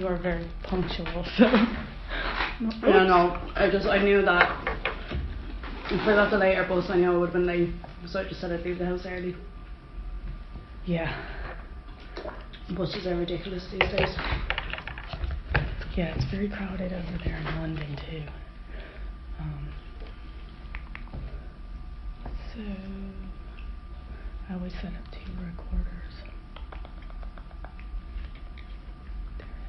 who are very punctual, so. Yeah, no, I knew that if I got the later bus, I knew I would have been late, so I just said I'd leave the house early. Yeah. Buses are ridiculous these days. Yeah, it's very crowded over there in London too. So I always set up 2 recorders. There it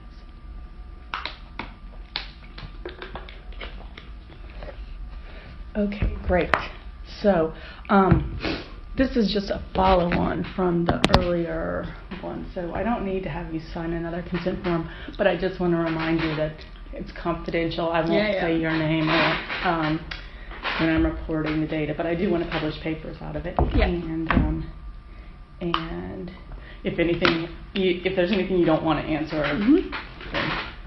is. Okay, great. So this is just a follow-on from the earlier one, so I don't need to have you sign another consent form, but I just want to remind you that it's confidential. I won't say your name or when I'm reporting the data, but I do want to publish papers out of it. Yeah. And if anything, if there's anything you don't want to answer, then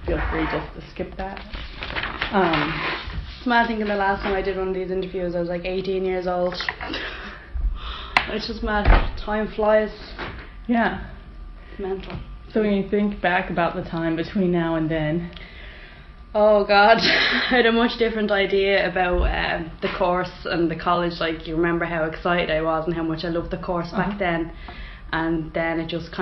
feel free just to skip that. It's mad thinking the last time I did one of these interviews, I was like 18 years old. It's just mad. Time flies. Yeah. Mental. So when you think back about the time between now and then, oh God, I had a much different idea about the course and the college. Like, you remember how excited I was and how much I loved the course back then, and then it just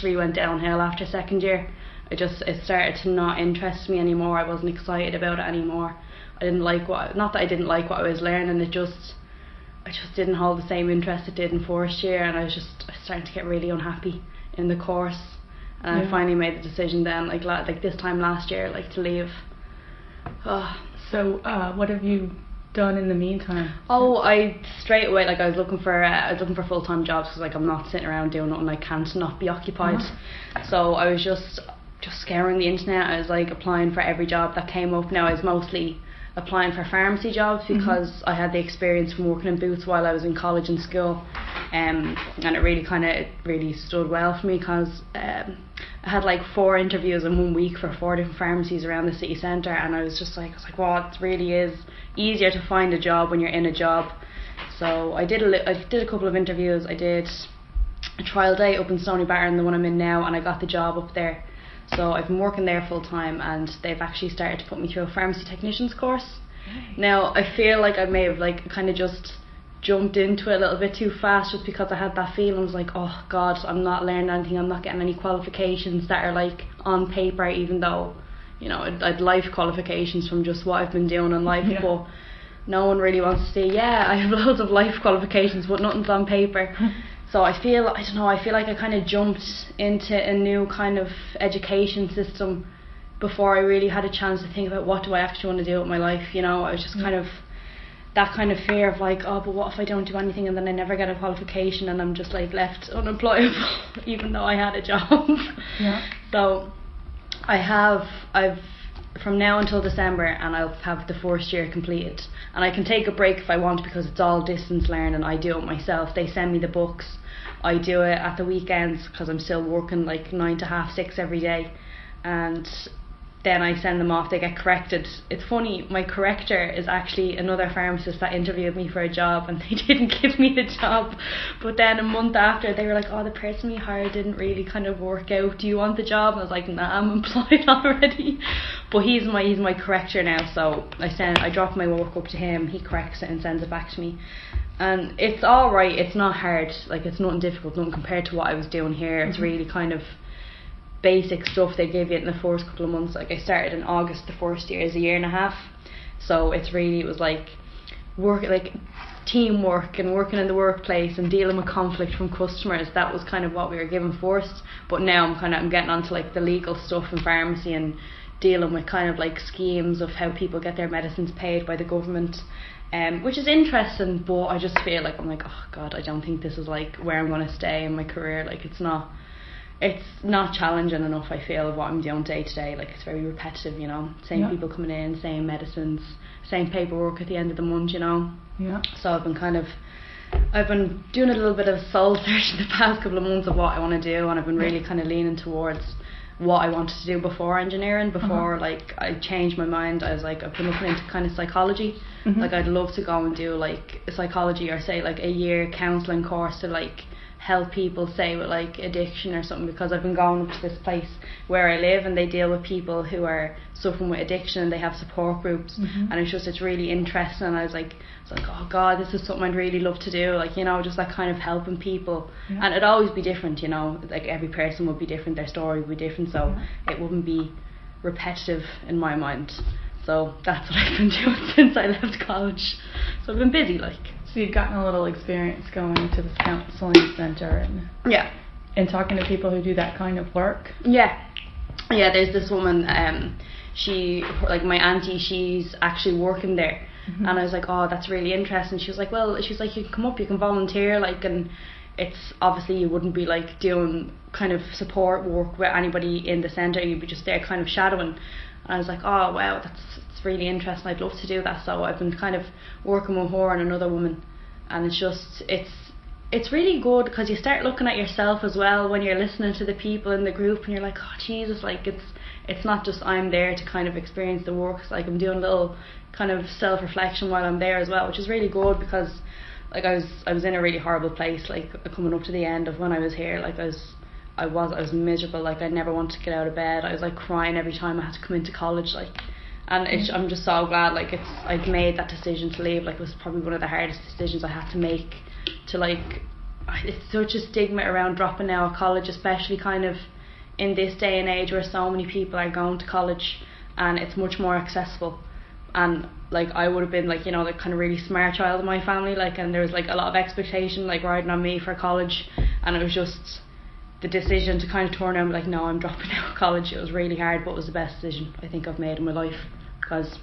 really went downhill after second year. It started to not interest me anymore. I wasn't excited about it anymore. I didn't like not that I didn't like what I was learning, I just didn't hold the same interest it did in first year, and I was starting to get really unhappy in the course. And I finally made the decision then, like this time last year, to leave. So what have you done in the meantime? I straight away, I was looking for full-time jobs, because I'm not sitting around doing nothing. I can't not be occupied. So I was just scouring the internet. I was applying for every job that came up. Now I was mostly applying for pharmacy jobs because I had the experience from working in Boots while I was in college and school, and it really stood well for me, because I had 4 interviews in 1 week for 4 different pharmacies around the city centre, and I was wow, it really is easier to find a job when you're in a job. So I did a couple of interviews. I did a trial day up in Stony Barton, the one I'm in now, and I got the job up there. So I've been working there full time, and they've actually started to put me through a pharmacy technician's course. Now I feel like I may have kind of just jumped into it a little bit too fast, just because I had that feeling. I was like, oh God, I'm not learning anything, I'm not getting any qualifications that are on paper, even though I'd life qualifications from just what I've been doing in life. But no one really wants to say, I have loads of life qualifications, but nothing's on paper. So I feel like I kind of jumped into a new kind of education system before I really had a chance to think about what do I actually want to do with my life. I was just kind of that kind of fear of but what if I don't do anything and then I never get a qualification and I'm just left unemployable even though I had a job. So I've from now until December, and I'll have the first year completed, and I can take a break if I want, because it's all distance learning. I do it myself. They send me the books. I do it at the weekends, because I'm still working 9 to half 6 every day, and then I send them off. They get corrected. It's funny, my corrector is actually another pharmacist that interviewed me for a job, and they didn't give me the job. But then a month after, they were like, oh, the person we hired didn't really kind of work out. Do you want the job? And I was like, nah, I'm employed already. But he's my corrector now, so I drop my work up to him. He corrects it and sends it back to me. And it's all right. It's not hard. It's nothing difficult, nothing compared to what I was doing here. It's really kind of basic stuff they give you in the first couple of months. I started in August. The first year is a year and a half, so it was work, teamwork and working in the workplace and dealing with conflict from customers. That was kind of what we were given first. But now I'm getting onto the legal stuff in pharmacy and dealing with kind of schemes of how people get their medicines paid by the government, which is interesting. But I just feel oh God, I don't think this is where I'm going to stay in my career. It's not challenging enough, I feel, what I'm doing day to day. It's very repetitive, same people coming in, same medicines, same paperwork at the end of the month, So I've been doing a little bit of soul search in the past couple of months of what I want to do, and I've been really kind of leaning towards what I wanted to do before engineering. Before I changed my mind, I was I've been looking into kind of psychology. I'd love to go and do a psychology, or say a year counselling course to help people, say with like addiction or something, because I've been going up to this place where I live and they deal with people who are suffering with addiction and they have support groups, and it's really interesting. And I was like, oh God, this is something I'd really love to do, like, you know, just that kind of helping people. And it'd always be different, you know, like every person would be different, their story would be different, so it wouldn't be repetitive in my mind. So that's what I've been doing since I left college. So I've been busy, like. So you've gotten a little experience going to this counselling centre and talking to people who do that kind of work. Yeah, there's this woman, she, like my auntie, she's actually working there. And I was like, oh, that's really interesting. She was like, well, she's like, you can come up, you can volunteer, like, and it's obviously you wouldn't be like doing kind of support work with anybody in the centre, you'd be just there kind of shadowing. And I was like, oh wow, it's really interesting, I'd love to do that. So I've been kind of working with her and another woman, and it's really good because you start looking at yourself as well when you're listening to the people in the group, and you're like, oh Jesus, like it's not just I'm there to kind of experience the work, it's like I'm doing a little kind of self-reflection while I'm there as well, which is really good, because like I was in a really horrible place, like coming up to the end of when I was here, like I was miserable, like I never wanted to get out of bed, I was like crying every time I had to come into college, like, and I'm just so glad, like I've made that decision to leave. Like it was probably one of the hardest decisions I had to make, to like, it's such a stigma around dropping out of college, especially kind of in this day and age where so many people are going to college and it's much more accessible. And like I would have been like, you know, the kind of really smart child in my family, like, and there was like a lot of expectation like riding on me for college, and it was just the decision to kind of turn around and be like, no, I'm dropping out of college. It was really hard, but it was the best decision I think I've made in my life, because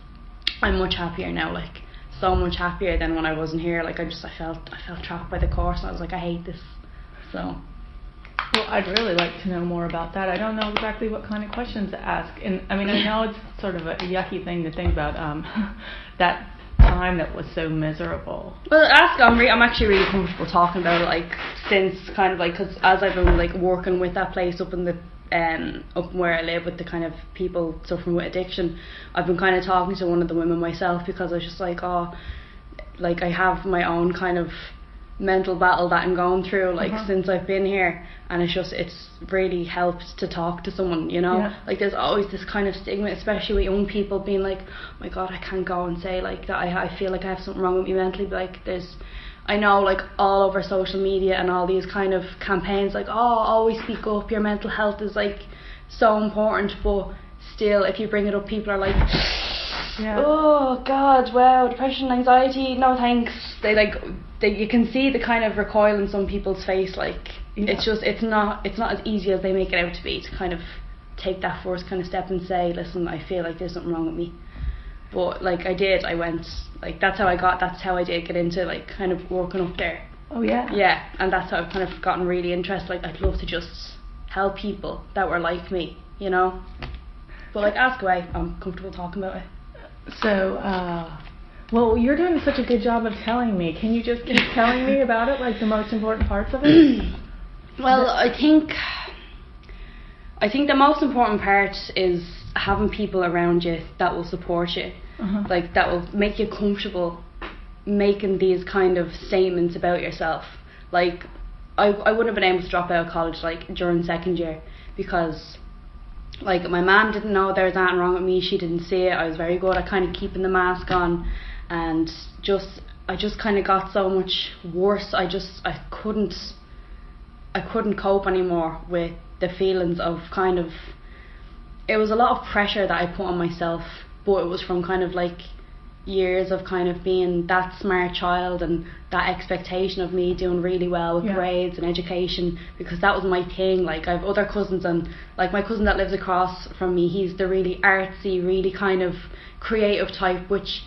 I'm much happier now, like so much happier than when I wasn't here. Like I felt trapped by the course, and I was like, I hate this. So well, I'd really like to know more about that. I don't know exactly what kind of questions to ask, and I mean I know it's sort of a yucky thing to think about, that time that was so miserable. Well, I'm actually really comfortable talking about it, like since kind of like, because as I've been like working with that place up in the up where I live with the kind of people suffering with addiction, I've been kind of talking to one of the women myself, because I was just like, oh, like I have my own kind of mental battle that I'm going through, like since I've been here, and it's really helped to talk to someone, you know. Like there's always this kind of stigma, especially with young people, being like, oh my God, I can't go and say like that I feel like I have something wrong with me mentally, but like I know like all over social media and all these kind of campaigns like, oh, always speak up, your mental health is like so important, but still if you bring it up, people are like, oh God, wow, depression, anxiety, no thanks. You can see the kind of recoil in some people's face, like it's not as easy as they make it out to be, to kind of take that first kind of step and say, listen, I feel like there's something wrong with me. But like I went, like that's how I did get into like kind of working up there. Oh yeah. Yeah, and that's how I've kind of gotten really interested, like I'd love to just help people that were like me, you know. But like ask away, I'm comfortable talking about it. So, well, you're doing such a good job of telling me. Can you just keep telling me about it, like the most important parts of it? Well, I think the most important part is having people around you that will support you, like that will make you comfortable making these kind of statements about yourself. Like I wouldn't have been able to drop out of college like during second year, because like my mum didn't know there was anything wrong with me. She didn't see it. I was very good at kind of keeping the mask on, and I just kind of got so much worse. I couldn't cope anymore with the feelings of kind of, it was a lot of pressure that I put on myself, but it was from kind of like years of kind of being that smart child and that expectation of me doing really well with grades and education, because that was my thing. Like I have other cousins, and like my cousin that lives across from me, he's the really artsy, really kind of creative type, which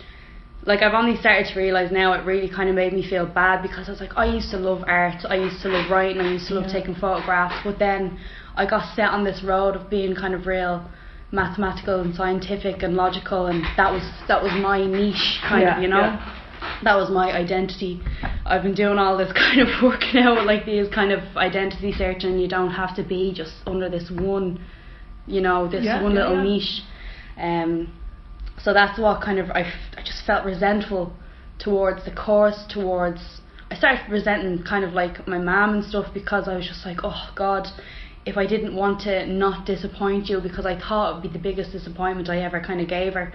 like I've only started to realise now, it really kind of made me feel bad, because I was like, I used to love art, I used to love writing, I used to love taking photographs, but then I got set on this road of being kind of real mathematical and scientific and logical, and that was my niche kind of, you know. That was my identity. I've been doing all this kind of work now with like these kind of identity searching. You don't have to be just under this one, you know, this one little niche. So that's what kind of I just felt resentful towards the course, towards I started resenting kind of like my mum and stuff, because I was just like, oh God, if I didn't want to not disappoint you, because I thought it would be the biggest disappointment I ever kind of gave her.